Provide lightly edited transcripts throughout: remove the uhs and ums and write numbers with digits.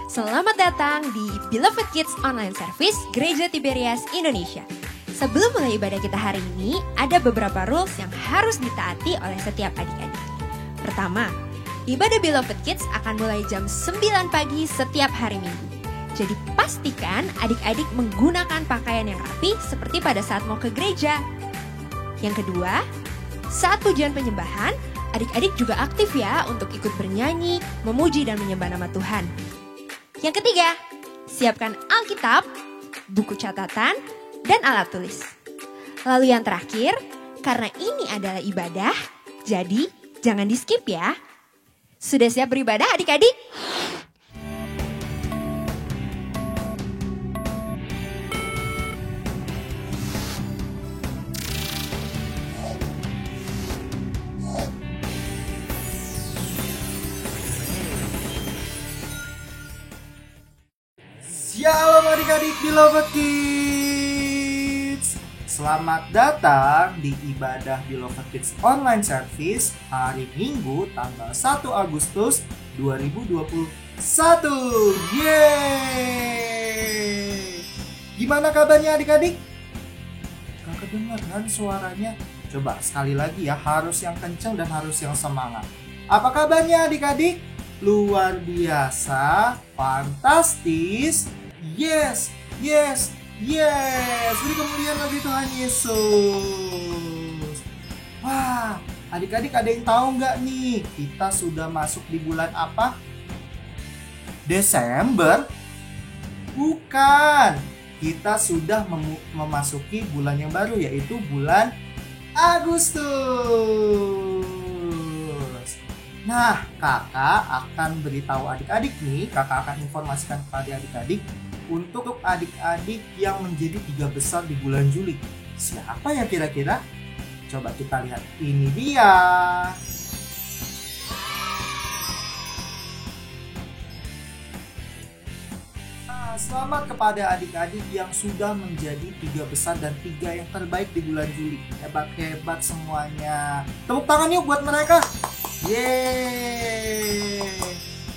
Selamat datang di Beloved Kids Online Service Gereja Tiberias Indonesia. Sebelum mulai ibadah kita hari ini, ada beberapa rules yang harus ditaati oleh setiap adik-adik. Pertama, ibadah Beloved Kids akan mulai jam 9 pagi setiap hari Minggu. Jadi pastikan adik-adik menggunakan pakaian yang rapi seperti pada saat mau ke gereja. Yang kedua, saat pujian penyembahan, adik-adik juga aktif ya untuk ikut bernyanyi, memuji dan menyembah nama Tuhan. Yang ketiga, siapkan Alkitab, buku catatan, dan alat tulis. Lalu yang terakhir, karena ini adalah ibadah, jadi jangan di-skip ya. Sudah siap beribadah adik-adik? Shalom adik-adik Beloved Kids. Selamat datang di ibadah Beloved Kids Online Service hari Minggu tanggal 1 Agustus 2021. Yeay! Gimana kabarnya adik-adik? Gak kedengeran suaranya? Coba sekali lagi ya, harus yang kencang dan harus yang semangat. Apa kabarnya adik-adik? Luar biasa, fantastis. Yes, yes, yes. Beri kemuliaan bagi Tuhan Yesus. Wah, adik-adik ada yang tahu nggak nih? Kita sudah masuk di bulan apa? Desember? Bukan. Kita sudah memasuki bulan yang baru, yaitu bulan Agustus. Nah, kakak akan beritahu adik-adik nih, kakak akan informasikan kepada adik-adik untuk adik-adik yang menjadi 3 besar di bulan Juli. Siapa ya kira-kira? Coba kita lihat, ini dia. Nah, selamat kepada adik-adik yang sudah menjadi 3 besar dan 3 yang terbaik di bulan Juli. Hebat-hebat semuanya. Tepuk tangan yuk buat mereka. Yeay.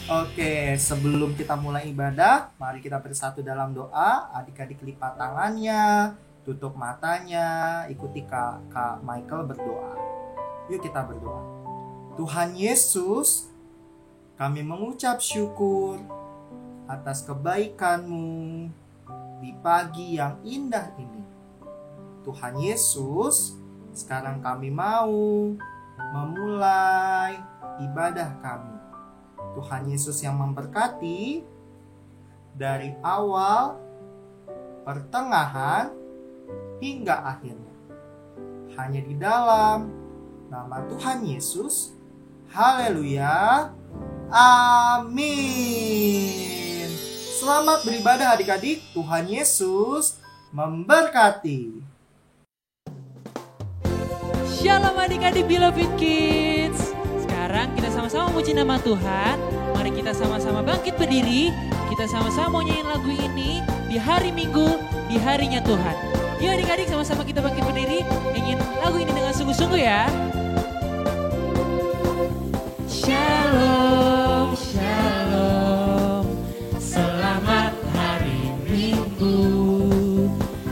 Oke, sebelum kita mulai ibadah, mari kita bersatu dalam doa. Adik-adik lipat tangannya, tutup matanya, ikuti Kak Michael berdoa. Yuk kita berdoa. Tuhan Yesus, kami mengucap syukur atas kebaikan-Mu di pagi yang indah ini. Tuhan Yesus, sekarang kami mau memulai ibadah kami. Tuhan Yesus yang memberkati dari awal, pertengahan, hingga akhirnya. Hanya di dalam nama Tuhan Yesus. Haleluya. Amin. Selamat beribadah adik-adik. Tuhan Yesus memberkati. Shalom adik-adik Beloved Kids. Sekarang kita sama-sama memuji nama Tuhan. Mari kita sama-sama bangkit berdiri. Kita sama-sama mau nyanyiin lagu ini di hari Minggu, di harinya Tuhan. Yuk adik-adik sama-sama kita bangkit berdiri. Nyanyiin lagu ini dengan sungguh-sungguh ya. Shalom, shalom. Selamat hari Minggu.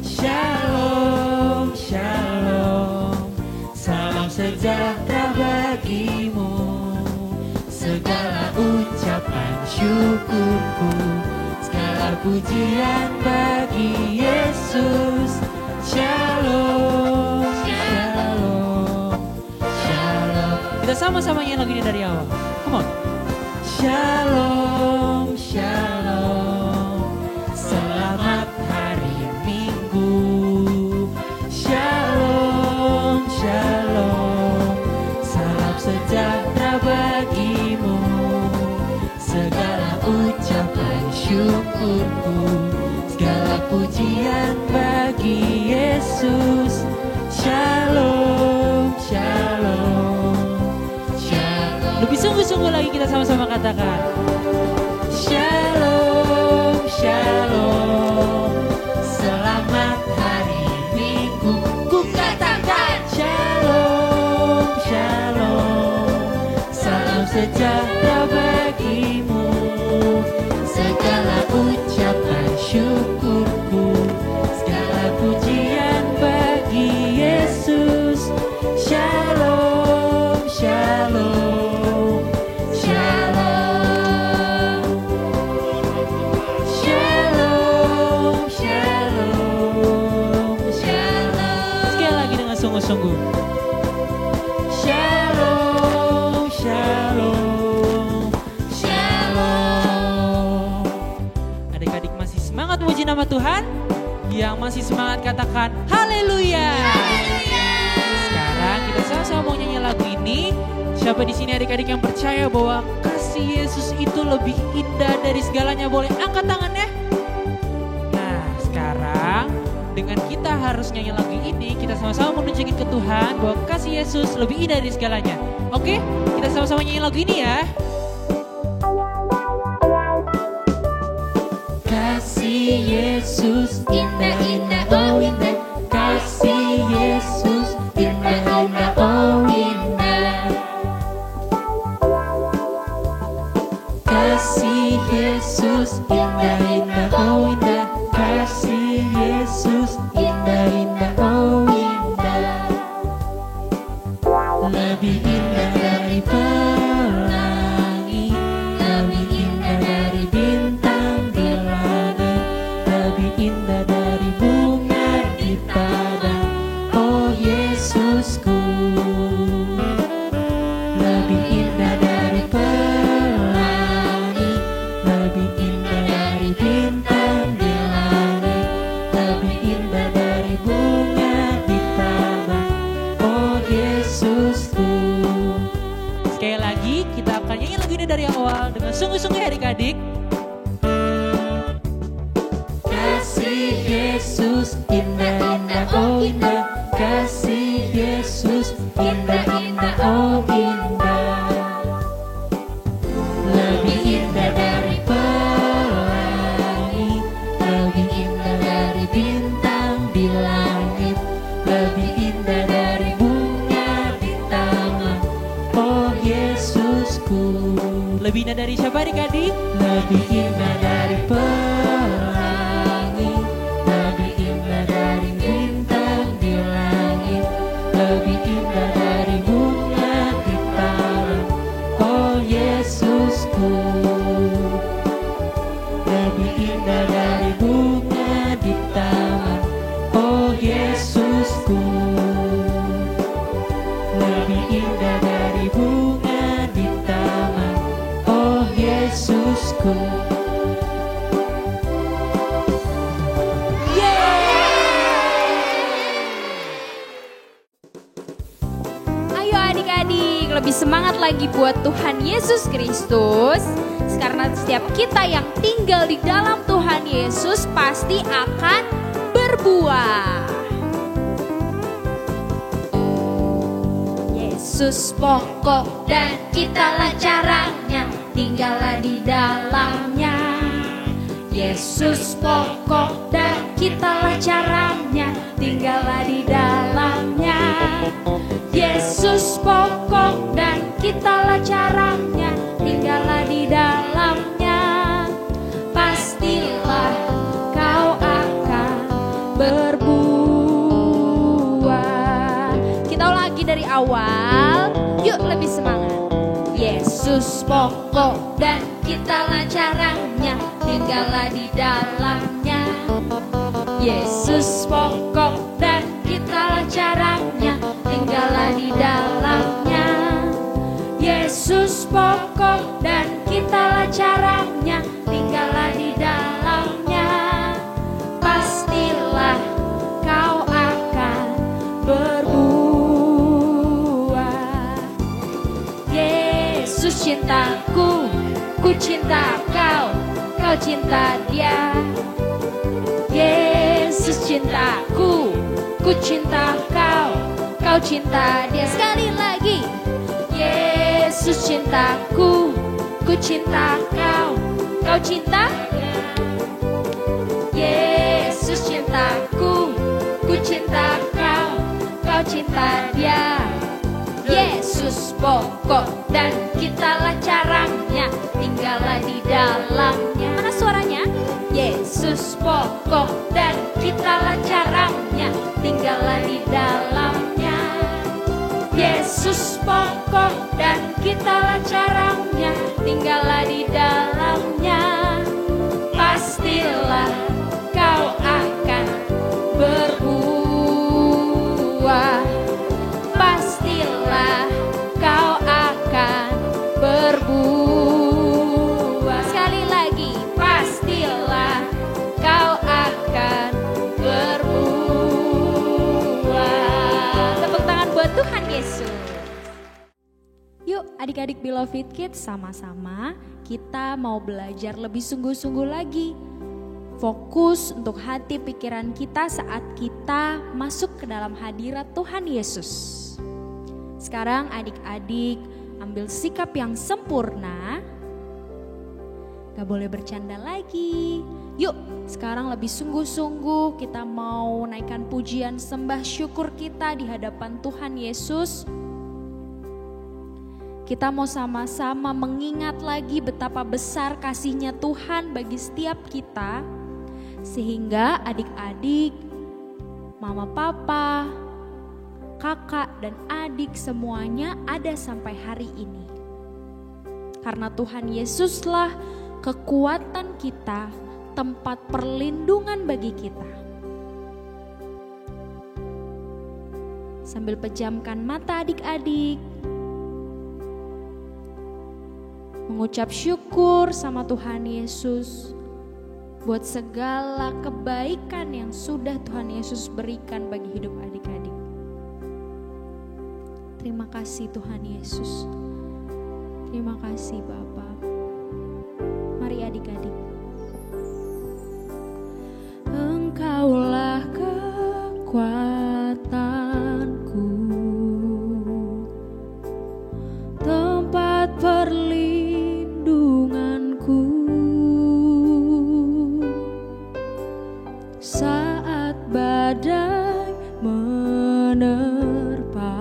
Shalom, shalom. Salam sejahtera bagimu. Segala ucapan syukurku, segala pujian bagi Yesus. Shalom, shalom, shalom. Kita sama-sama nyanyi lagu ini dari awal. Come on. Shalom, shalom. Selamat hari Minggu. Shalom, shalom. Salam sejahtera bagimu. Segala ucapan syukurku, segala pujian bagi Yesus. Shalom, shalom, shalom. Lebih sungguh-sungguh lagi kita sama-sama katakan. Shalom, shalom. Selamat hari Minggu. Ku katakan shalom, shalom. Salam sejahtera bagimu. Segala nama Tuhan? Yang masih semangat katakan haleluya. Sekarang kita sama-sama mau nyanyi lagu ini. Siapa di sini adik-adik yang percaya bahwa kasih Yesus itu lebih indah dari segalanya, boleh angkat tangannya. Nah, sekarang dengan kita harus nyanyi lagu ini, kita sama-sama menunjukin ke Tuhan bahwa kasih Yesus lebih indah dari segalanya. Oke, kita sama-sama nyanyi lagu ini ya. Kasih Yesus indah-indah, oh indah. Kasih Yesus indah-indah, oh indah. Kasih Yesus indah-indah, oh indah. Kasih Yesus indah-indah, oh indah. Lebih indah dari pelangi, lebih indah dari bintang di langit, lebih indah dari bunga di padang, oh Yesusku. Lebih indah dari pelangi, lebih indah dari bintang di langit, lebih indah dari bunga di taman, oh Yesusku. Sekali lagi kita akan nyanyi lagu ini dari awal dengan sungguh-sungguh adik-adik. Kasih Yesus indah-indah, oh indah. Kasih Yesus indah-indah, oh indah. Lebih indah dari pelangi, lebih indah dari bintang di langit, lebih indah dari bunga di taman, oh Yesusku. Lebih indah dari siapa adik-adik? Lebih indah dari pelangi, lebih indah dari bintang di langit, lebih indah dari bunga di taman, oh Yesusku. Lebih indah dari bunga di taman, oh Yesusku. Lebih indah dari bunga di taman, oh Yesusku. Ayo adik-adik, lebih semangat lagi buat Tuhan Yesus Kristus. Karena setiap kita yang tinggal di dalam Tuhan Yesus pasti akan berbuah. Yesus pokok dan kitalah caranya, tinggallah di dalamnya. Yesus pokok dan kitalah caranya, tinggallah di dalamnya. Yesus pokok dan kitalah caranya, tinggallah di dalamnya. Pastilah kau akan berbuah. Kita ulang lagi dari awal, yuk lebih semangat. Yesus pokok dan kitalah caranya, tinggallah di dalamnya. Yesus pokok dan kitalah caranya, tinggallah di dalamnya. Yesus pokok dan kitalah caranya, tinggallah di dalamnya. Pastilah kau akan berbuah. Yesus cintaku, ku cinta kau, kau cinta dia. Yesus cintaku, ku cinta kau, kau cinta dia. Sekali lagi. Yesus cintaku, ku cinta kau, kau cinta dia. Yesus cintaku, ku cinta kau, kau cinta dia. Yesus pokok dan kitalah caranya, tinggallah di dalamnya. Mana suaranya? Yesus pokok dan kitalah caranya, tinggallah di dalamnya. Yesus pokok dan kitalah caranya, tinggallah di dalamnya. Pastilah kau akan berbuah. Pastilah kau akan berbuah. Sekali lagi, pastilah kau akan adik-adik Beloved Kids, sama-sama kita mau belajar lebih sungguh-sungguh lagi. Fokus untuk hati pikiran kita saat kita masuk ke dalam hadirat Tuhan Yesus. Sekarang adik-adik ambil sikap yang sempurna. Gak boleh bercanda lagi. Yuk sekarang lebih sungguh-sungguh kita mau naikkan pujian sembah syukur kita di hadapan Tuhan Yesus. Kita mau sama-sama mengingat lagi betapa besar kasih-Nya Tuhan bagi setiap kita. Sehingga adik-adik, mama papa, kakak dan adik semuanya ada sampai hari ini. Karena Tuhan Yesuslah kekuatan kita, tempat perlindungan bagi kita. Sambil pejamkan mata adik-adik, mengucap syukur sama Tuhan Yesus buat segala kebaikan yang sudah Tuhan Yesus berikan bagi hidup adik-adik. Terima kasih Tuhan Yesus. Terima kasih Bapa. Mari adik-adik. Engkaulah kekuatanku, tempat perlindunganku. Saat badai menerpa,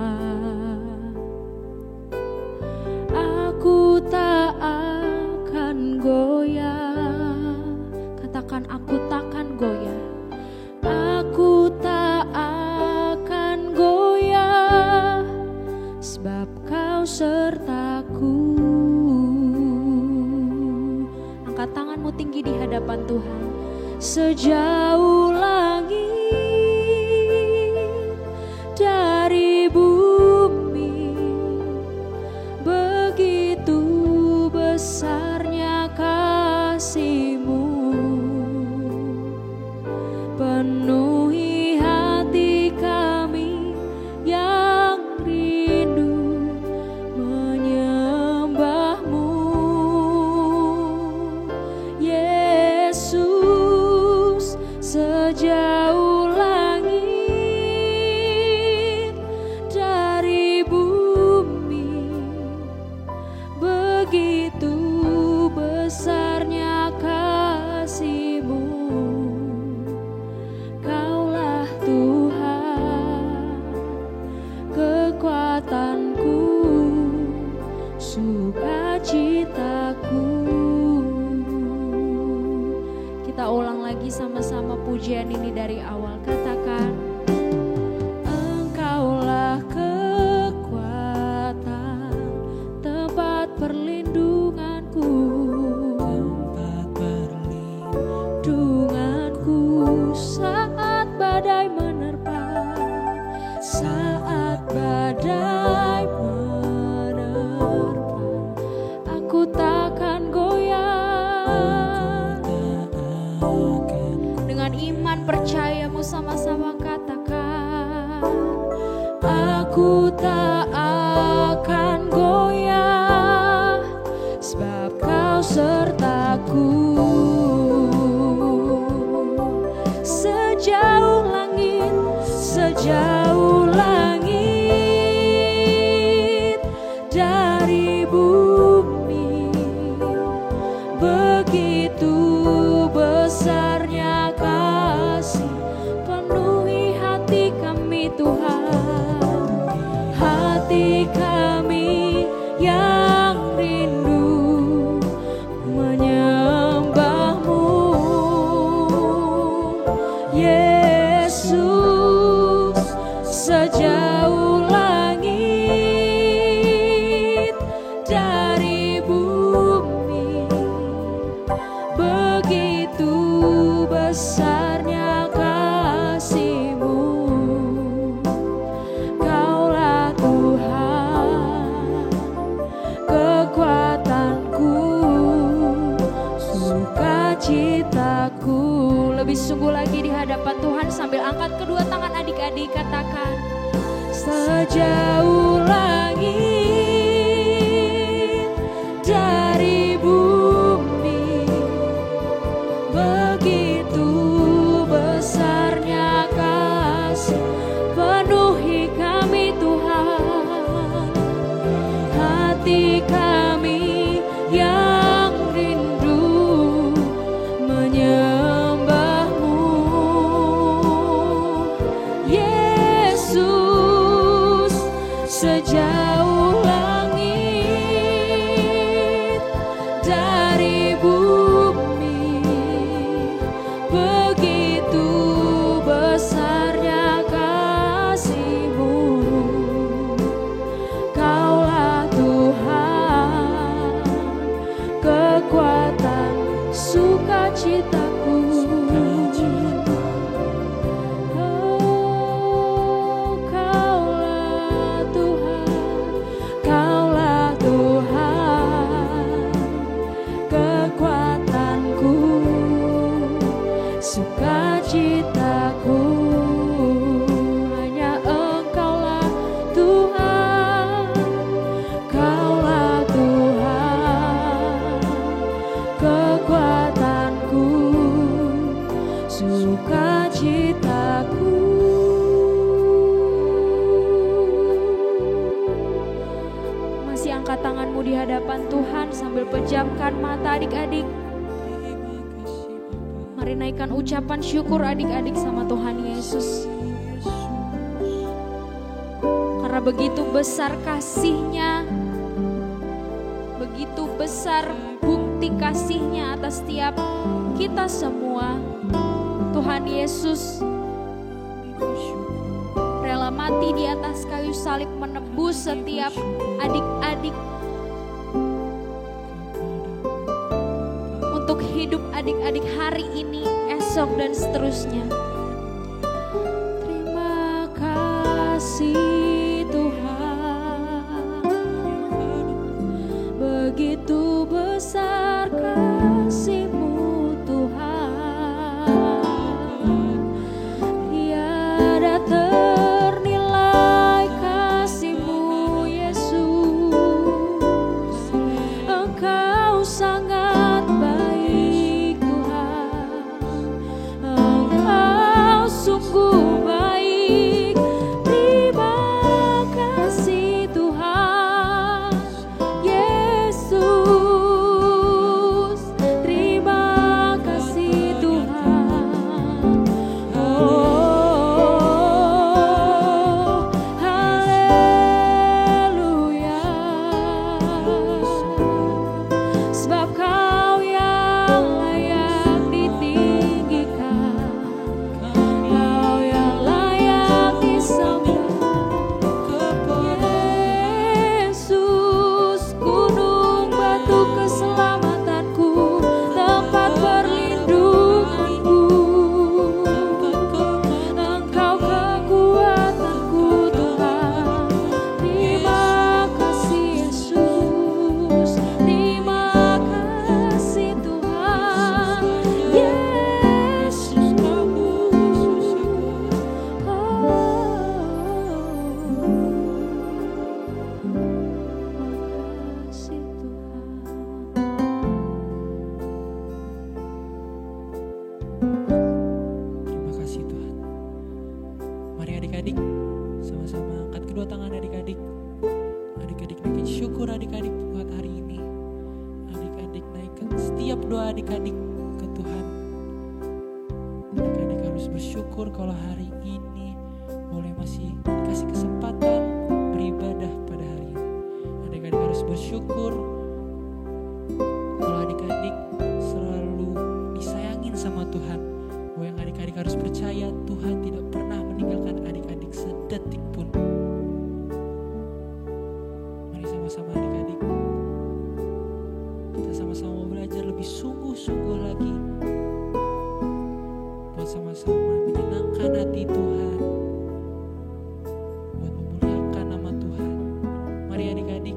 aku tak akan goyah. Katakan, aku takkan goyah. Aku tak akan goyah, sebab Kau sertaku. Angkat tanganmu tinggi di hadapan Tuhan. Sejauh langit dari bumi, begitu besarnya kasih-Mu. Penuhi hati kami yang rindu menyembah-Mu, Yesus. Sejauh langit dari bumi, begitu besarnya kasih-Mu. Kaulah Tuhan, kekuatanku, sukacitaku. Kita ulang lagi sama-sama pujian ini dari awal. Katakan, Engkaulah kekuatan, tempat perlindunganku, tempat perlindunganku. Saat badai menerpa, saat badai menerpa, aku takkan goyah. Dengan iman percayamu sama-sama katakan, aku tak akan goyah, sebab Kau sertaku. Sejauh langit, sejauh langit dari bumi, begitu besarnya kasih. Penuhi hati kami Tuhan, hati kami yang rindu menyembah-Mu, Yesus. Sejauh langit dari bumi, begitu besarnya kasih-Mu. Kaulah Tuhan, kekuatanku, sukacitaku. Lebih sungguh lagi di hadapan Tuhan sambil angkat kedua tangan adik-adik, katakan, sejauh langit angkat tanganmu di hadapan Tuhan sambil pejamkan mata adik-adik. Mari naikkan ucapan syukur adik-adik sama Tuhan Yesus. Karena begitu besar kasih-Nya, begitu besar bukti kasih-Nya atas setiap kita semua. Tuhan Yesus rela mati di atas kayu salib menebus setiap adik-adik untuk hidup adik-adik hari ini, esok dan seterusnya. Terima kasih Tuhan, begitu besar kasih-Mu Tuhan, tiada ternilai kasih-Mu Yesus. Engkau sangat baik Tuhan, Engkau sungguh baik. Terima kasih Tuhan Yesus, terima kasih Tuhan. Oh, haleluya. Sebab Kau yang layak ditinggikan, Kau yang layak disembah. Yesus, gunung batu keselamatanku, tempat perlindunganku. Engkau kekuatanku Tuhan. Terima kasih Yesus, terima kasih Tuhan Yesus. Kasih Terima kasih Tuhan. Mari adik-adik sama-sama angkat kedua tangan adik-adik. Adik-adik naikin syukur adik-adik buat hari ini. Adik-adik naikkan setiap doa adik-adik ke Tuhan. Adik-adik harus bersyukur kalau hari ini boleh masih dikasih kesempatan beribadah pada hari ini. Adik-adik harus bersyukur kalau adik-adik selalu disayangin sama Tuhan. Bahwa yang adik-adik harus percaya Tuhan tidak pernah meninggalkan adik-adik sedetik pun. Mari sama-sama adik-adik, kita sama-sama belajar lebih sungguh-sungguh lagi buat sama-sama menyenangkan hati Tuhan, buat memuliakan nama Tuhan. Mari adik-adik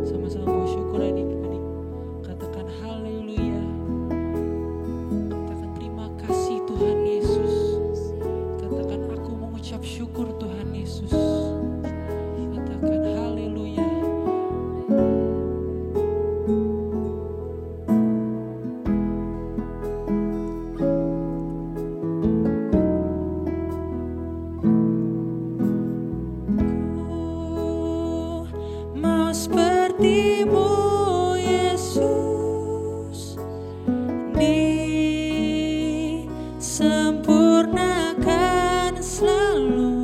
sama-sama bersyukur adik-adik. Katakan haleluya. Katakan terima kasih Tuhan Yesus. Katakan aku mengucap syukur Tuhan Yesus. Katakan haleluya. Mau seperti-Mu Yesus, disempurnakan selalu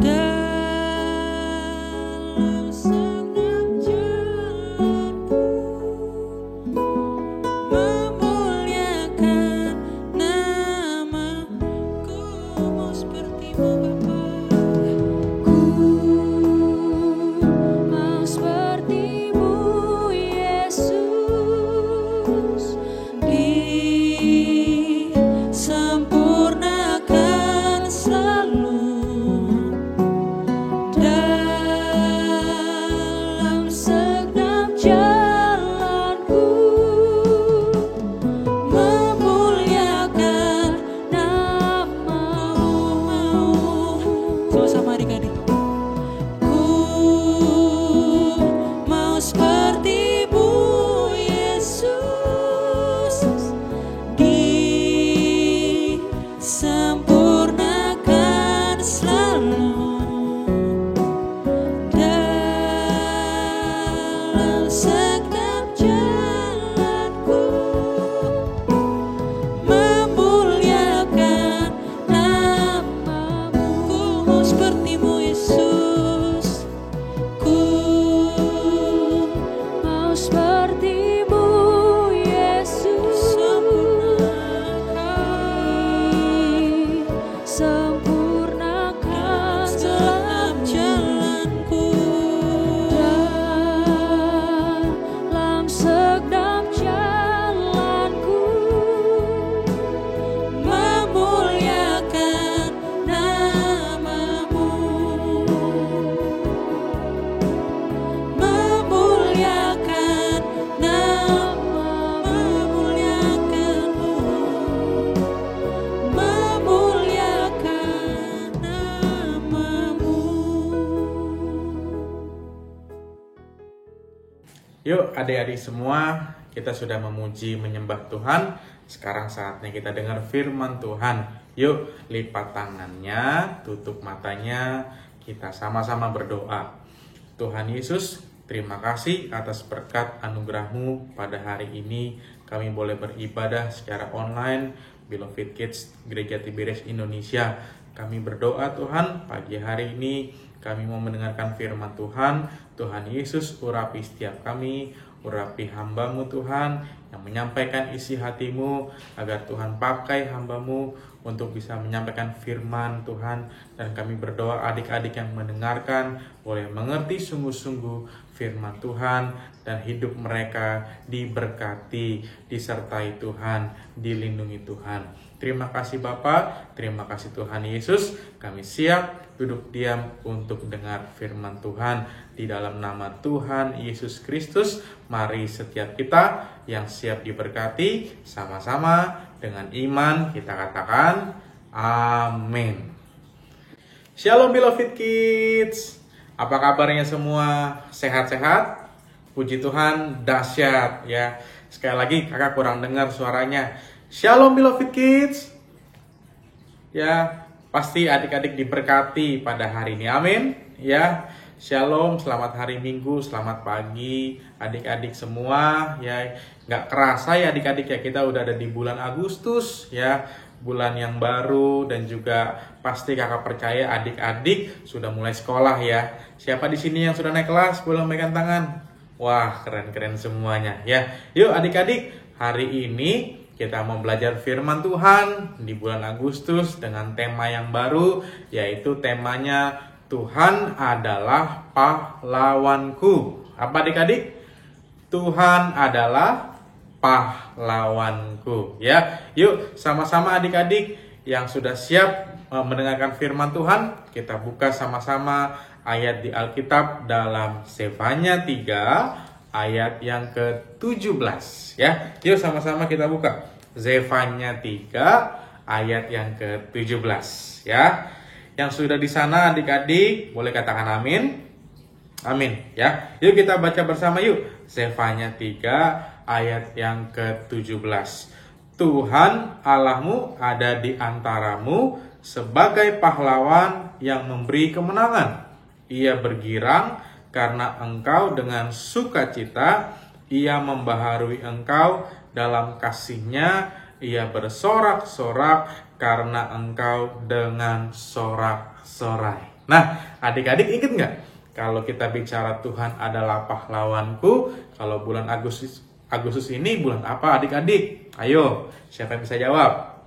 dalam segenap jalanku, memuliakan nama-Ku. Mau seperti-Mu Bapa. Mau seperti-Mu Yesus, Disempurnakan selalu dalam Yuk adik-adik semua, kita sudah memuji menyembah Tuhan. Sekarang saatnya kita dengar firman Tuhan. Yuk lipat tangannya, tutup matanya, kita sama-sama berdoa. Tuhan Yesus, terima kasih atas berkat anugerah-Mu pada hari ini. Kami boleh beribadah secara online Beloved Kids Gereja Tiberias Indonesia. Kami berdoa Tuhan, pagi hari ini kami mau mendengarkan firman Tuhan. Tuhan Yesus, urapi setiap kami, urapi hamba-Mu Tuhan, yang menyampaikan isi hati-Mu, agar Tuhan pakai hamba-Mu untuk bisa menyampaikan firman Tuhan. Dan kami berdoa adik-adik yang mendengarkan boleh mengerti sungguh-sungguh firman Tuhan, dan hidup mereka diberkati, disertai Tuhan, dilindungi Tuhan. Terima kasih Bapa, terima kasih Tuhan Yesus. Kami siap duduk diam untuk dengar firman Tuhan. Di dalam nama Tuhan Yesus Kristus, mari setiap kita yang siap diberkati, sama-sama dengan iman kita katakan amin. Shalom Beloved Kids. Apa kabarnya semua? Sehat-sehat? Puji Tuhan, dahsyat ya. Sekali lagi kakak kurang dengar suaranya. Shalom Beloved Kids. Ya, pasti adik-adik diberkati pada hari ini. Amin. Ya. Shalom, selamat hari Minggu, selamat pagi adik-adik semua. Ya, nggak kerasa ya adik-adik ya, kita udah ada di bulan Agustus ya, bulan yang baru. Dan juga pasti kakak percaya adik-adik sudah mulai sekolah ya. Siapa di sini yang sudah naik kelas? Boleh megang tangan. Wah, keren-keren semuanya ya. Yuk adik-adik, hari ini kita mau belajar firman Tuhan di bulan Agustus dengan tema yang baru, yaitu temanya Tuhan adalah pahlawanku. Apa adik-adik? Tuhan adalah pahlawanku ya. Yuk sama-sama adik-adik yang sudah siap mendengarkan firman Tuhan, kita buka sama-sama ayat di Alkitab dalam Zefanya 3 ayat yang ke-17 ya. Yuk sama-sama kita buka Zefanya 3 ayat yang ke-17 ya. Yang sudah di sana adik-adik boleh katakan amin. Amin ya. Yuk kita baca bersama yuk. Zefanya 3 ayat yang ke-17. Tuhan Allahmu ada di antaramu sebagai pahlawan yang memberi kemenangan. Ia bergirang karena engkau dengan sukacita. Ia membaharui engkau dalam kasih-Nya. Ia bersorak-sorak karena engkau dengan sorak-sorai. Nah, adik-adik ingat nggak? Kalau kita bicara Tuhan adalah pahlawanku, kalau bulan Agustus ini bulan apa adik-adik? Ayo, siapa yang bisa jawab?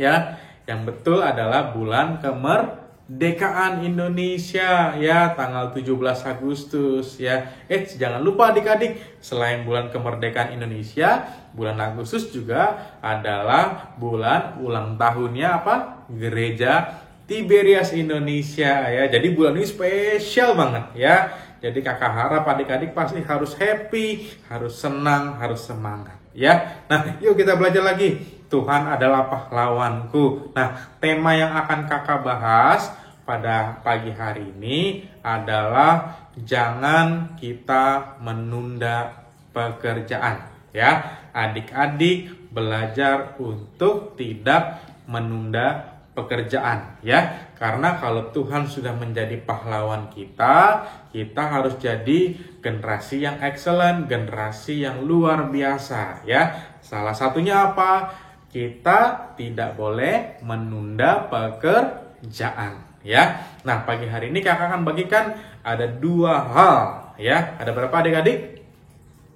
Ya, yang betul adalah bulan kemerdekaan Indonesia ya, tanggal 17 Agustus ya. Jangan lupa adik-adik, selain bulan kemerdekaan Indonesia, bulan Agustus juga adalah bulan ulang tahunnya apa? Gereja Tiberias Indonesia ya. Jadi bulan ini spesial banget ya. Jadi kakak harap adik-adik pasti harus happy, harus senang, harus semangat ya. Nah, yuk kita belajar lagi. Tuhan adalah pahlawanku. Nah, tema yang akan kakak bahas pada pagi hari ini adalah jangan kita menunda pekerjaan ya. Adik-adik belajar untuk tidak menunda pekerjaan ya. Karena kalau Tuhan sudah menjadi pahlawan kita, kita harus jadi generasi yang excellent, generasi yang luar biasa ya. Salah satunya apa? Kita tidak boleh menunda pekerjaan ya. Nah, pagi hari ini kakak akan bagikan ada 2 hal ya. Ada berapa adik-adik?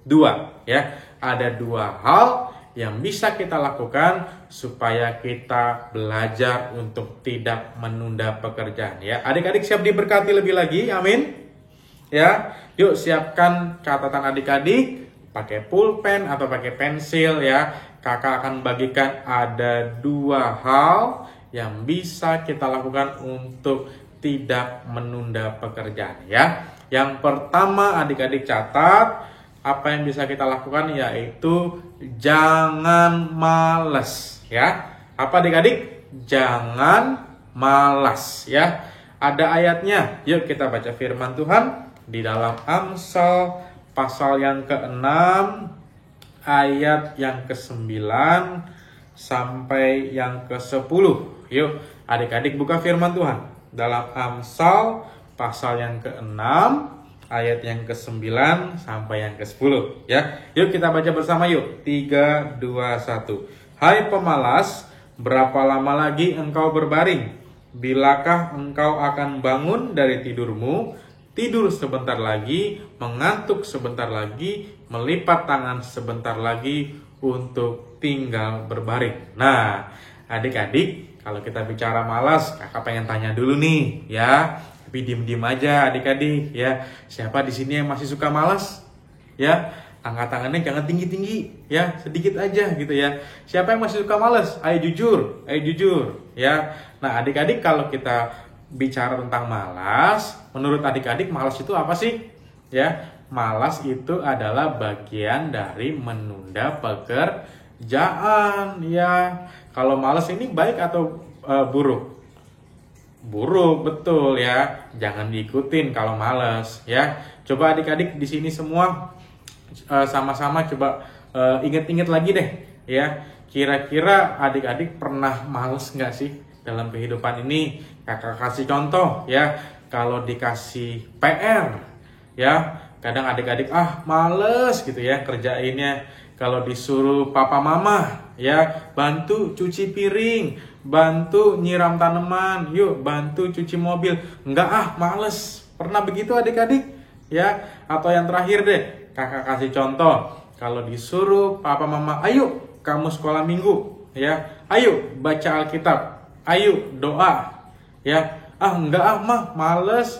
2 ya. Ada 2 hal yang bisa kita lakukan supaya kita belajar untuk tidak menunda pekerjaan ya. Adik-adik siap diberkati lebih lagi, amin ya. Yuk siapkan catatan adik-adik, pakai pulpen atau pakai pensil ya. Kakak akan bagikan ada 2 hal yang bisa kita lakukan untuk tidak menunda pekerjaan ya. Yang pertama adik-adik catat, apa yang bisa kita lakukan yaitu jangan malas ya. Apa adik-adik? Jangan malas ya. Ada ayatnya. Yuk kita baca firman Tuhan di dalam Amsal pasal yang ke-6 ayat yang ke-9 sampai yang ke-10. Yuk, adik-adik buka firman Tuhan dalam Amsal pasal yang ke-6 ayat yang ke-9 sampai yang ke-10 ya. Yuk kita baca bersama yuk. 3 2 1. Hai pemalas, berapa lama lagi engkau berbaring? Bilakah engkau akan bangun dari tidurmu? Tidur sebentar lagi, mengantuk sebentar lagi, melipat tangan sebentar lagi untuk tinggal berbaring. Nah, adik-adik, kalau kita bicara malas, kakak pengen tanya dulu nih, ya. Tapi diem-diem aja, adik-adik, ya. Siapa di sini yang masih suka malas? Ya, angkat tangannya jangan tinggi-tinggi, ya. Sedikit aja gitu ya. Siapa yang masih suka malas? Ayo jujur, ya. Nah, adik-adik kalau kita bicara tentang malas, menurut adik-adik malas itu apa sih? Ya, malas itu adalah bagian dari menunda pekerjaan ya. Kalau malas ini baik atau buruk? Buruk, betul ya. Jangan diikutin kalau malas ya. Coba adik-adik di sini semua sama-sama coba inget-inget lagi deh ya. Kira-kira adik-adik pernah malas nggak sih dalam kehidupan ini? Kakak kasih contoh ya. Kalau dikasih PR ya, kadang adik-adik males gitu ya kerjainnya. Kalau disuruh papa mama ya, bantu cuci piring, bantu nyiram tanaman, yuk bantu cuci mobil. Enggak males. Pernah begitu adik-adik? Ya, atau yang terakhir deh, kakak kasih contoh. Kalau disuruh papa mama, ayo kamu sekolah minggu ya. Ayo baca Alkitab. Ayo doa. Ya. Enggak mah, males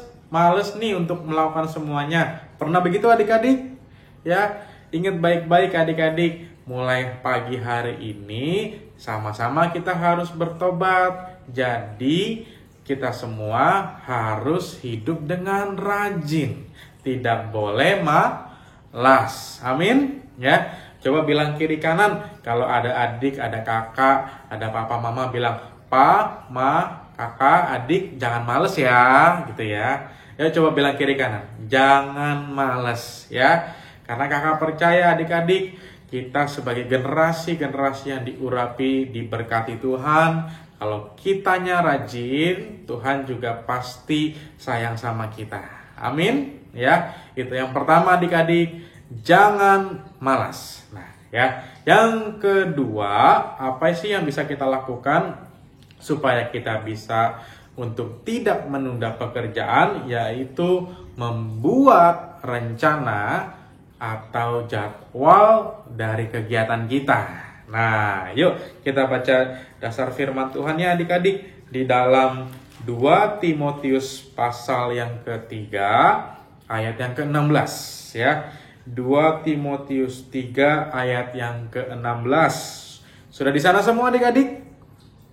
nih untuk melakukan semuanya. Pernah begitu adik-adik? Ya, ingat baik-baik adik-adik. Mulai pagi hari ini sama-sama kita harus bertobat. Jadi kita semua harus hidup dengan rajin. Tidak boleh malas. Amin. Ya, coba bilang kiri kanan. Kalau ada adik, ada kakak, ada papa mama bilang, "Pa, ma, kakak, adik, jangan males ya," gitu ya. Ya coba bilang kiri kanan, jangan males ya. Karena kakak percaya adik-adik, kita sebagai generasi yang diurapi, diberkati Tuhan. Kalau kitanya rajin, Tuhan juga pasti sayang sama kita. Amin ya. Itu yang pertama adik-adik, jangan malas. Nah ya, yang kedua, apa sih yang bisa kita lakukan supaya kita bisa untuk tidak menunda pekerjaan, yaitu membuat rencana atau jadwal dari kegiatan kita. Nah, yuk kita baca dasar firman Tuhan ya adik-adik di dalam 2 Timotius pasal yang ketiga ayat yang ke-16 ya. 2 Timotius 3 ayat yang ke-16. Sudah di sana semua adik-adik?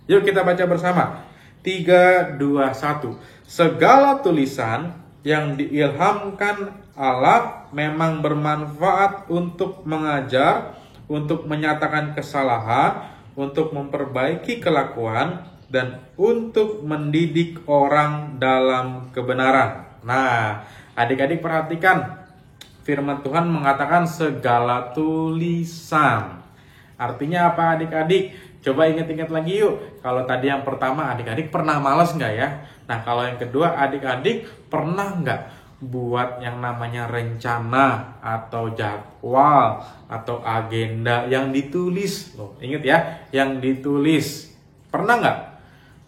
Yuk kita baca bersama. 3, 2, 1. Segala tulisan yang diilhamkan Allah memang bermanfaat untuk mengajar, untuk menyatakan kesalahan, untuk memperbaiki kelakuan, dan untuk mendidik orang dalam kebenaran. Nah, adik-adik perhatikan. Firman Tuhan mengatakan segala tulisan. Artinya apa adik-adik? Coba ingat-ingat lagi yuk. Kalau tadi yang pertama adik-adik pernah malas nggak ya? Nah kalau yang kedua adik-adik pernah nggak buat yang namanya rencana atau jadwal atau agenda yang ditulis? Loh, ingat ya, yang ditulis. Pernah nggak?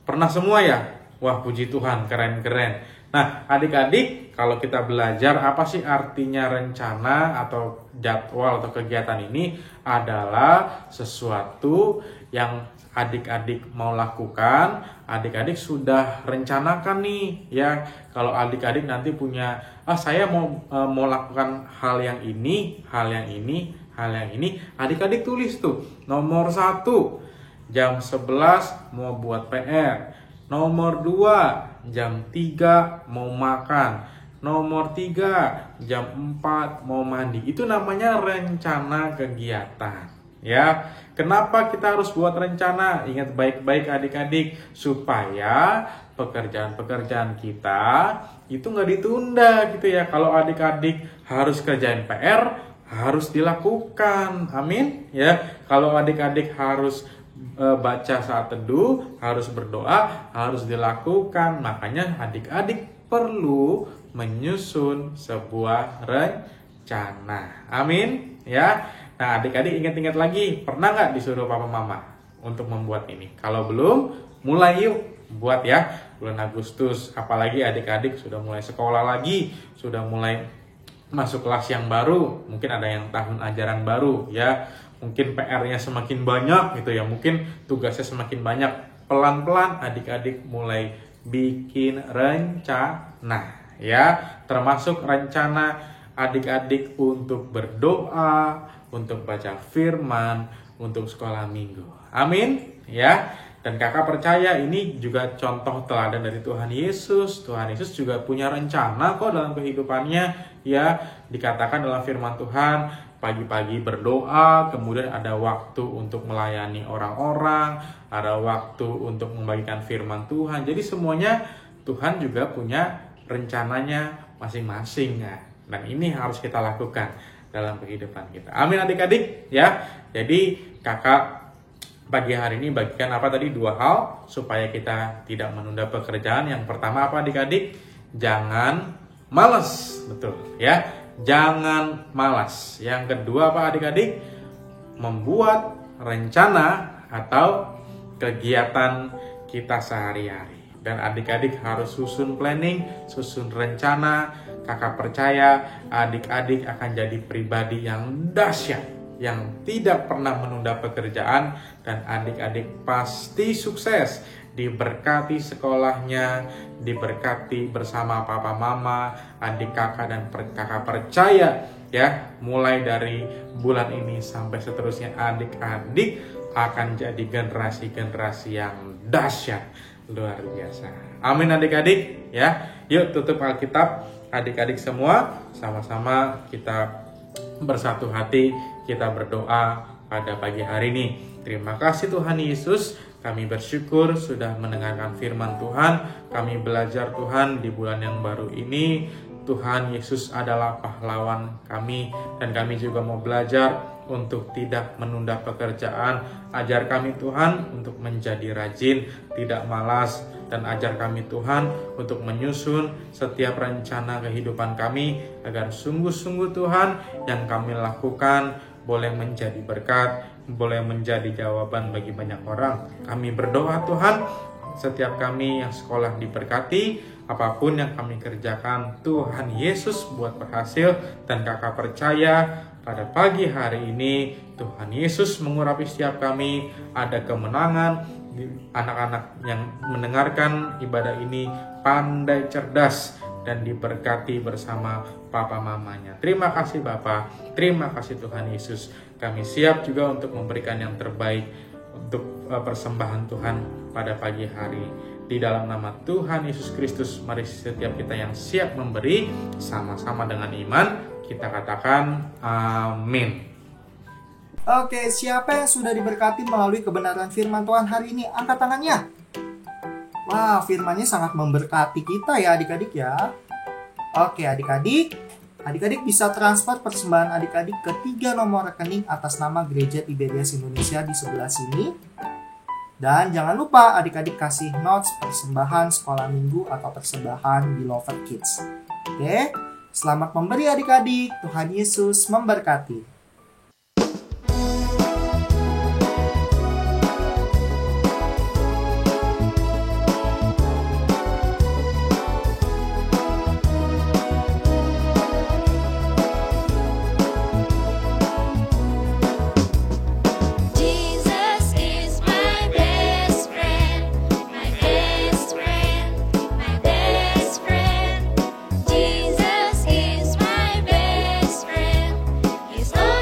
Pernah semua ya? Wah puji Tuhan, keren-keren. Nah adik-adik kalau kita belajar apa sih artinya rencana atau jadwal atau kegiatan ini adalah sesuatu yang adik-adik mau lakukan, adik-adik sudah rencanakan nih ya. Kalau adik-adik nanti punya, saya mau lakukan hal yang ini, adik-adik tulis tuh. Nomor 1, jam 11 mau buat PR. Nomor 2, jam 3 mau makan. Nomor 3, jam 4 mau mandi. Itu namanya rencana kegiatan. Ya, kenapa kita harus buat rencana? Ingat baik-baik adik-adik, supaya pekerjaan-pekerjaan kita itu nggak ditunda gitu ya. Kalau adik-adik harus kerjain PR, harus dilakukan. Amin ya. Kalau adik-adik harus baca saat teduh, harus berdoa, harus dilakukan. Makanya adik-adik perlu menyusun sebuah rencana. Amin ya. Nah, adik-adik ingat-ingat lagi, pernah nggak disuruh papa mama untuk membuat ini? Kalau belum, mulai yuk buat ya. Bulan Agustus, apalagi adik-adik sudah mulai sekolah lagi, sudah mulai masuk kelas yang baru, mungkin ada yang tahun ajaran baru ya. Mungkin PR-nya semakin banyak gitu ya, mungkin tugasnya semakin banyak. Pelan-pelan adik-adik mulai bikin rencana ya, termasuk rencana adik-adik untuk berdoa, untuk baca firman, untuk sekolah minggu. Amin ya. Dan kakak percaya ini juga contoh teladan dari Tuhan Yesus. Tuhan Yesus juga punya rencana kok dalam kehidupannya ya. Dikatakan dalam firman Tuhan, pagi-pagi berdoa, kemudian ada waktu untuk melayani orang-orang, ada waktu untuk membagikan firman Tuhan. Jadi semuanya Tuhan juga punya rencananya masing-masing ya. Dan ini harus kita lakukan dalam kehidupan kita. Amin adik-adik ya. Jadi kakak pagi hari ini bagikan apa tadi? 2 hal supaya kita tidak menunda pekerjaan. Yang pertama apa adik-adik? Jangan malas. Betul ya. Jangan malas. Yang kedua apa adik-adik? Membuat rencana atau kegiatan kita sehari-hari. Dan adik-adik harus susun planning, susun rencana. Kakak percaya adik-adik akan jadi pribadi yang dahsyat, yang tidak pernah menunda pekerjaan, dan adik-adik pasti sukses, diberkati sekolahnya, diberkati bersama papa mama, adik kakak, dan kakak percaya ya, mulai dari bulan ini sampai seterusnya adik-adik akan jadi generasi-generasi yang dahsyat, luar biasa. Amin adik-adik ya. Yuk tutup Alkitab adik-adik semua, sama-sama kita bersatu hati, kita berdoa pada pagi hari ini. Terima kasih Tuhan Yesus, kami bersyukur sudah mendengarkan firman Tuhan. Kami belajar Tuhan di bulan yang baru ini, Tuhan Yesus adalah pahlawan kami, dan kami juga mau belajar untuk tidak menunda pekerjaan. Ajar kami Tuhan untuk menjadi rajin, tidak malas, dan ajar kami Tuhan untuk menyusun setiap rencana kehidupan kami, agar sungguh-sungguh Tuhan yang kami lakukan boleh menjadi berkat, boleh menjadi jawaban bagi banyak orang. Kami berdoa Tuhan, setiap kami yang sekolah diberkati, apapun yang kami kerjakan Tuhan Yesus buat berhasil. Dan kakak percaya pada pagi hari ini Tuhan Yesus mengurapi setiap kami, ada kemenangan. Anak-anak yang mendengarkan ibadah ini pandai, cerdas, dan diberkati bersama papa mamanya. Terima kasih Bapa, terima kasih Tuhan Yesus. Kami siap juga untuk memberikan yang terbaik untuk persembahan Tuhan pada pagi hari. Di dalam nama Tuhan Yesus Kristus, mari setiap kita yang siap memberi, sama-sama dengan iman kita katakan amin. Oke, siapa yang sudah diberkati melalui kebenaran firman Tuhan hari ini? Angkat tangannya. Wah, firmannya sangat memberkati kita ya adik-adik ya. Oke adik-adik bisa transfer persembahan adik-adik ke 3 nomor rekening atas nama Gereja Tiberias Indonesia di sebelah sini. Dan jangan lupa adik-adik kasih notes persembahan sekolah minggu atau persembahan Beloved Kids. Oke, selamat memberi adik-adik. Tuhan Yesus memberkati. Jesus is my best friend. He's all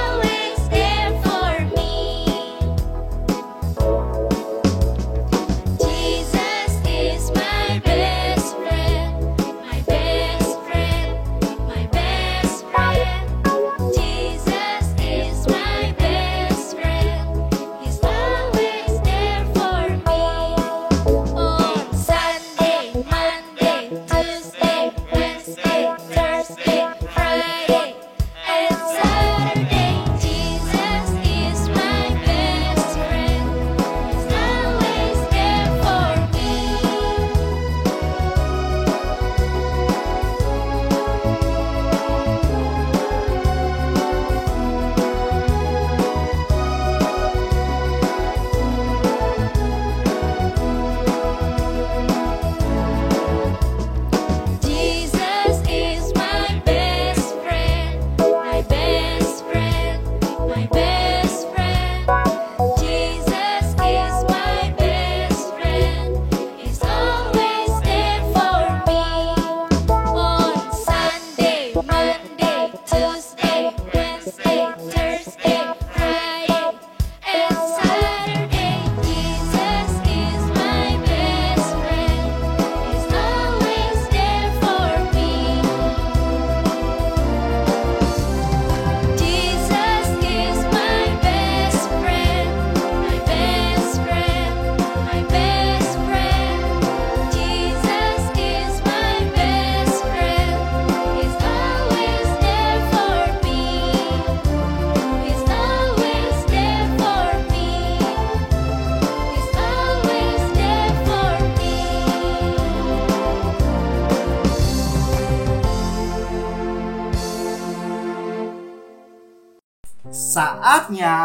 Saatnya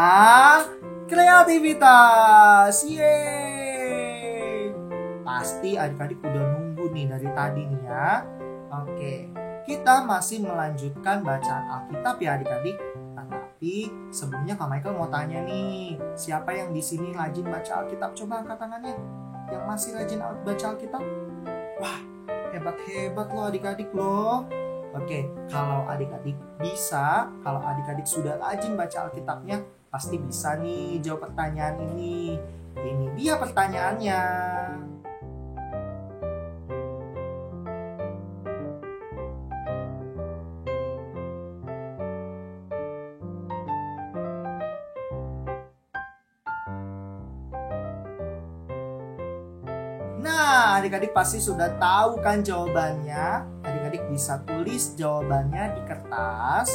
kreativitas. Yeay. Pasti adik-adik udah nunggu nih dari tadi nih ya. Oke, kita masih melanjutkan bacaan Alkitab ya adik-adik. Nah, tapi sebelumnya Kak Michael mau tanya nih, siapa yang di sini rajin baca Alkitab? Coba angkat tangannya. Yang masih rajin baca Alkitab? Wah, hebat-hebat loh adik-adik loh. Oke, kalau adik-adik sudah rajin baca Alkitabnya, pasti bisa nih jawab pertanyaan ini. Ini dia pertanyaannya. Nah, adik-adik pasti sudah tahu kan jawabannya. Adik-adik bisa tulis jawabannya di kertas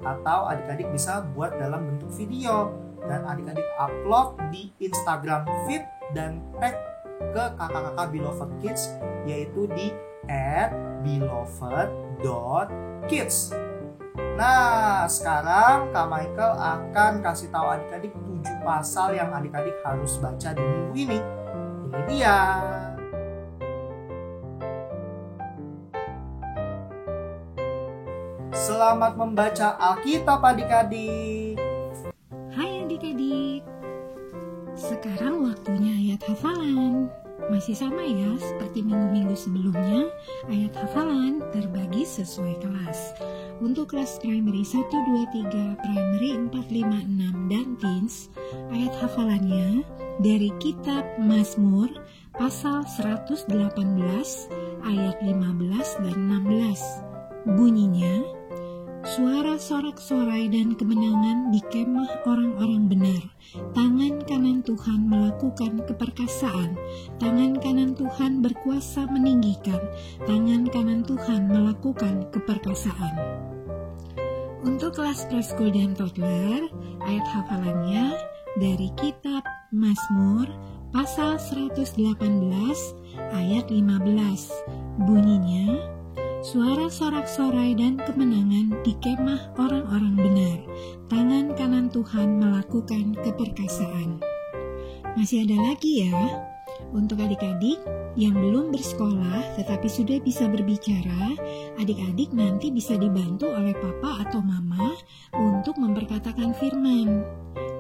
atau adik-adik bisa buat dalam bentuk video dan adik-adik upload di Instagram feed dan tag ke kakak-kakak Beloved Kids, yaitu di @beloved.kids. Nah, sekarang Kak Michael akan kasih tahu adik-adik 7 pasal yang adik-adik harus baca di minggu ini. Ini dia. Selamat membaca Alkitab adik-adik. Hai adik-adik. Sekarang waktunya ayat hafalan. Masih sama ya seperti minggu-minggu sebelumnya. Ayat hafalan terbagi sesuai kelas. Untuk kelas primary 1, 2, 3, primary 4, 5, 6, dan teens, ayat hafalannya dari kitab Mazmur pasal 118 ayat 15 dan 16. Bunyinya, suara sorak-sorai dan kemenangan di kemah orang-orang benar. Tangan kanan Tuhan melakukan keperkasaan. Tangan kanan Tuhan berkuasa meninggikan. Tangan kanan Tuhan melakukan keperkasaan. Untuk kelas preschool dan toddler, ayat hafalannya dari kitab Mazmur pasal 118 ayat 15. Bunyinya, suara sorak-sorai dan kemenangan di kemah orang-orang benar. Tangan kanan Tuhan melakukan keperkasaan. Masih ada lagi ya. Untuk adik-adik yang belum bersekolah tetapi sudah bisa berbicara, adik-adik nanti bisa dibantu oleh papa atau mama untuk memperkatakan firman.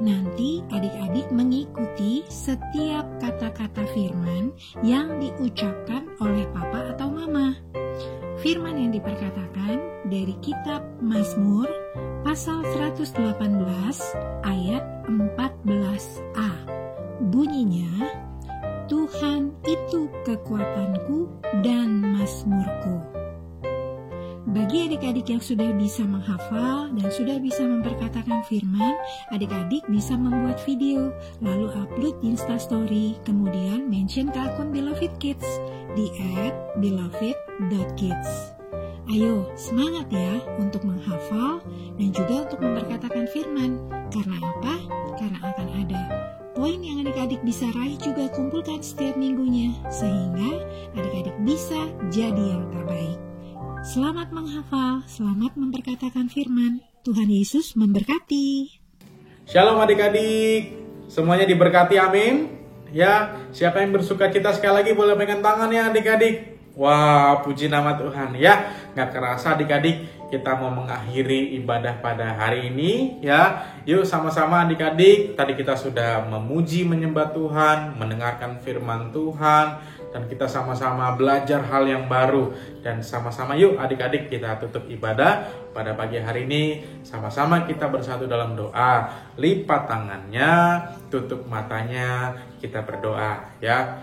Nanti adik-adik mengikuti setiap kata-kata firman yang diucapkan oleh papa atau mama. Firman yang diperkatakan dari kitab Mazmur pasal 118 ayat 14a. Bunyinya, Tuhan itu kekuatanku dan mazmurku. Bagi adik-adik yang sudah bisa menghafal dan sudah bisa memperkatakan firman, adik-adik bisa membuat video, lalu upload di Instastory, kemudian mention ke akun Beloved Kids di @beloved.kids. Ayo, semangat ya untuk menghafal dan juga untuk memperkatakan firman. Karena apa? Karena akan ada poin yang adik-adik bisa raih juga kumpulkan setiap minggunya, sehingga adik-adik bisa jadi yang terbaik. Selamat menghafal, selamat memperkatakan firman. Tuhan Yesus memberkati. Shalom adik-adik, semuanya diberkati, amin. Ya, siapa yang bersuka cita sekali lagi boleh pegang tangan ya adik-adik. Wah, puji nama Tuhan ya. Gak kerasa adik-adik, kita mau mengakhiri ibadah pada hari ini ya. Yuk sama-sama adik-adik, tadi kita sudah memuji menyembah Tuhan, mendengarkan firman Tuhan, dan kita sama-sama belajar hal yang baru. Dan sama-sama yuk adik-adik kita tutup ibadah pada pagi hari ini. Sama-sama kita bersatu dalam doa. Lipat tangannya, tutup matanya, kita berdoa ya.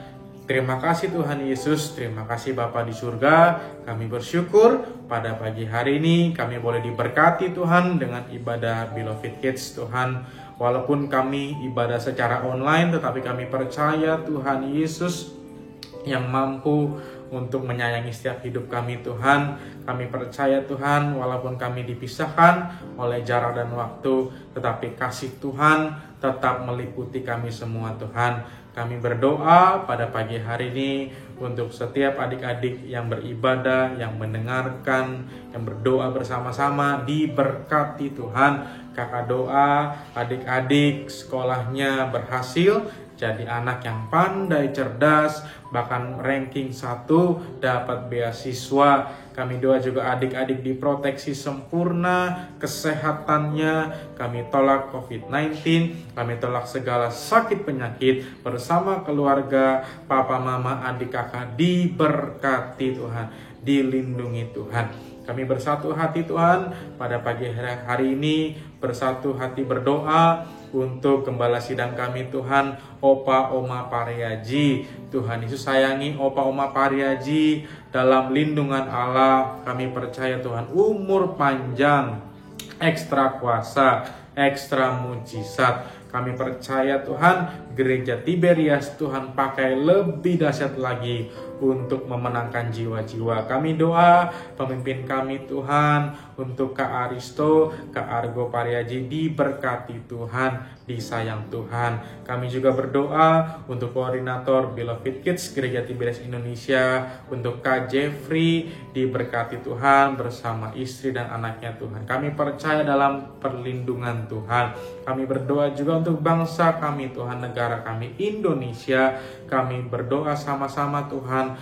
Terima kasih Tuhan Yesus, terima kasih Bapa di surga. Kami bersyukur pada pagi hari ini kami boleh diberkati Tuhan dengan ibadah Beloved Kids Tuhan. Walaupun kami ibadah secara online, tetapi kami percaya Tuhan Yesus yang mampu untuk menyayangi setiap hidup kami Tuhan. Kami percaya Tuhan, walaupun kami dipisahkan oleh jarak dan waktu, tetapi kasih Tuhan tetap meliputi kami semua Tuhan. Kami berdoa pada pagi hari ini untuk setiap adik-adik yang beribadah, yang mendengarkan, yang berdoa bersama-sama, diberkati Tuhan. Kakak doa adik-adik sekolahnya berhasil jadi anak yang pandai, cerdas, bahkan ranking 1, dapat beasiswa. Kami doa juga adik-adik diproteksi sempurna kesehatannya. Kami tolak COVID-19, kami tolak segala sakit penyakit bersama keluarga, papa, mama, adik, kakak, diberkati Tuhan, dilindungi Tuhan. Kami bersatu hati Tuhan pada pagi hari ini, bersatu hati berdoa untuk gembala sidang kami Tuhan, Opa Oma Pariaji. Tuhan Yesus sayangi Opa Oma Pariaji, dalam lindungan Allah kami percaya Tuhan umur panjang, ekstra kuasa, ekstra mujizat. Kami percaya Tuhan gereja Tiberias Tuhan pakai lebih dahsyat lagi untuk memenangkan jiwa-jiwa. Kami doa pemimpin kami Tuhan, untuk Kak Aristo, Kak Argo Pariaji diberkati Tuhan, disayang Tuhan. Kami juga berdoa untuk koordinator Beloved Kids Gereja Tiberias Indonesia, untuk Kak Jeffrey diberkati Tuhan bersama istri dan anaknya Tuhan. Kami percaya dalam perlindungan Tuhan. Kami berdoa juga untuk bangsa kami Tuhan, negara kami Indonesia. Kami berdoa sama-sama Tuhan,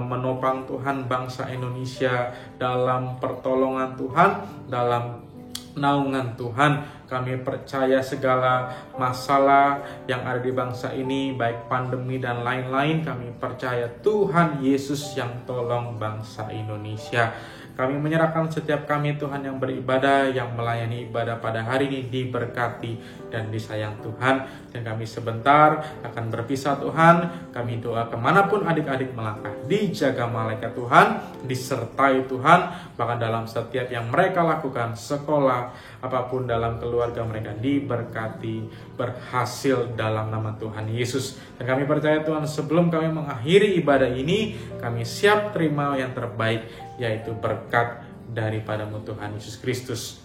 menopang Tuhan bangsa Indonesia dalam pertolongan Tuhan, dalam naungan Tuhan. Kami percaya segala masalah yang ada di bangsa ini, baik pandemi dan lain-lain, kami percaya Tuhan Yesus yang tolong bangsa Indonesia. Kami menyerahkan setiap kami Tuhan yang beribadah, yang melayani ibadah pada hari ini, diberkati dan disayang Tuhan. Dan kami sebentar akan berpisah Tuhan. Kami doa kemanapun adik-adik melangkah, dijaga malaikat Tuhan, disertai Tuhan, bahkan dalam setiap yang mereka lakukan, sekolah, apapun dalam keluarga mereka, diberkati, berhasil dalam nama Tuhan Yesus. Dan kami percaya Tuhan, sebelum kami mengakhiri ibadah ini, kami siap terima yang terbaik, yaitu berkat daripadamu Tuhan Yesus Kristus.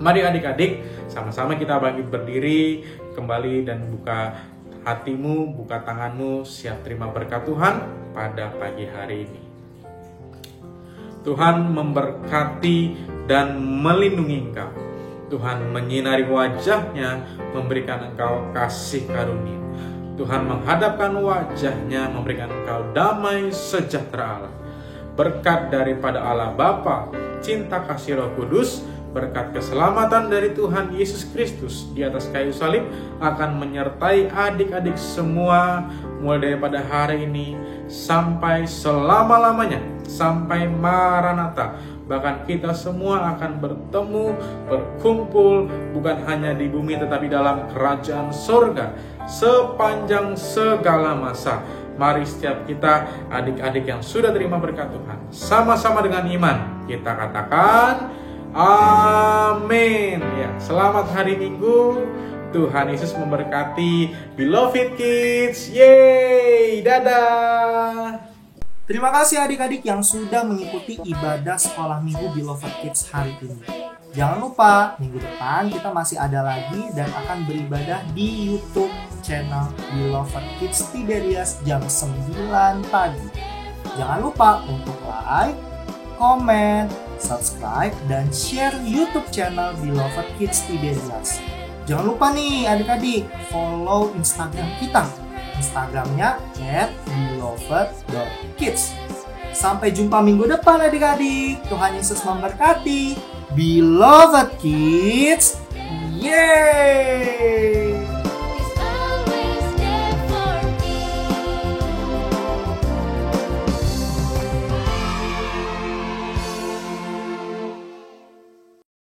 Mari adik-adik, sama-sama kita bangkit berdiri kembali dan buka hatimu, buka tanganmu, siap terima berkat Tuhan pada pagi hari ini. Tuhan memberkati dan melindungi engkau. Tuhan menyinari wajahnya, memberikan engkau kasih karunia. Tuhan menghadapkan wajahnya, memberikan engkau damai sejahtera Allah. Berkat daripada Allah Bapa, cinta kasih Roh Kudus, berkat keselamatan dari Tuhan Yesus Kristus di atas kayu salib akan menyertai adik-adik semua, mulai daripada hari ini sampai selama-lamanya, sampai Maranatha. Bahkan kita semua akan bertemu, berkumpul, bukan hanya di bumi tetapi dalam kerajaan surga sepanjang segala masa. Mari setiap kita, adik-adik yang sudah terima berkat Tuhan, sama-sama dengan iman kita katakan amin. Ya, selamat hari Minggu. Tuhan Yesus memberkati Beloved Kids. Yeay, dadah. Terima kasih adik-adik yang sudah mengikuti ibadah sekolah minggu Beloved Kids hari ini. Jangan lupa, minggu depan kita masih ada lagi dan akan beribadah di YouTube channel Beloved Kids Tiberias jam 9 pagi. Jangan lupa untuk like, komen, subscribe, dan share YouTube channel Beloved Kids Tiberias. Jangan lupa nih adik-adik, follow Instagram kita. Instagramnya @beloved.kids. Sampai jumpa minggu depan adik-adik. Tuhan Yesus memberkati. Beloved Kids, yeay!